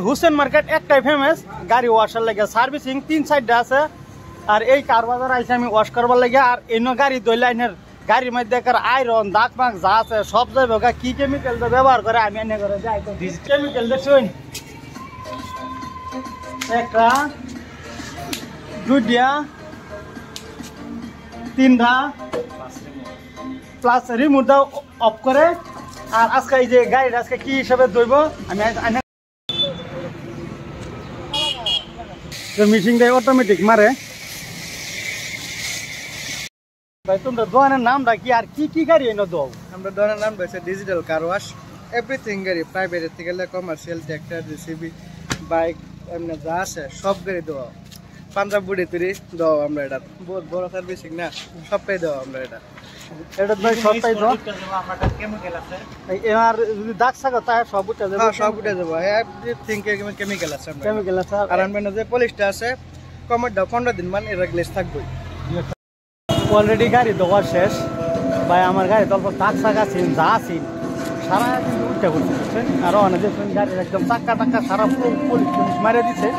Hussain market একটাই famous গাড়ি washer লাগে, সার্ভিসিং 3-4টা আছে। আর এই কার বাজার আইসে আমি ওয়াশ করবার লাগে। আর এনে গাড়ি দই লাইনের গাড়ির মধ্যে আয়রন দাগ মাগ যা আছে সব যাবে, কি কেমিক্যাল ব্যবহার করে আমি এনে করে যাই। কেমিক্যাল দেখছুন, একটা, দুইটা, তিনটা প্লাস রিমোটটা অফ করে। আর আজকে এই যে গাড়িটা আজকে কি হিসাবে দইব আমি মেশিনটা অটোমেটিক মারে। ভাই তোমরা দোকানের নামটা কি আর কি কি গাড়ি এনে দাও? আমরা দোকানের নাম হচ্ছে ডিজিটাল কার ওয়াশ। এভরিথিং গাড়ি, প্রাইভেট থেকে কমার্শিয়াল, ট্র্যাক্টর, জেসিবি, বাইক, এমনি যা আছে সব গাড়ি দেওয়া। পাঞ্জাব বুড়ি তুরি দেওয়া আমরা, এটা বহুত বড় সার্ভিসিং না, সবটাই দেওয়া আমরা। এটা ভাই সবটাই দাও। এর যদি দাগ থাকে তাই সব উঠে যাবে। হ্যাঁ সব উঠে যাবে, এভরিথিং কেমিক্যাল আছে। কেমিক্যাল আছে। আর আমরা যে পলিশটা আছে কমার দাও 15 দিন মান এর গ্লেস থাকবে। অলরেডি গাড়ি দেওয়া শেষ ভাই। আমার গাড়ি অল্প দাগ শাক আছে, যা আছে সারা কিন্তু উঠে করতে। আরো অনেক গাড়ির একদম চাক্কা টাক্কা সারা পুরো পলিশ মারিয়ে দিচ্ছে।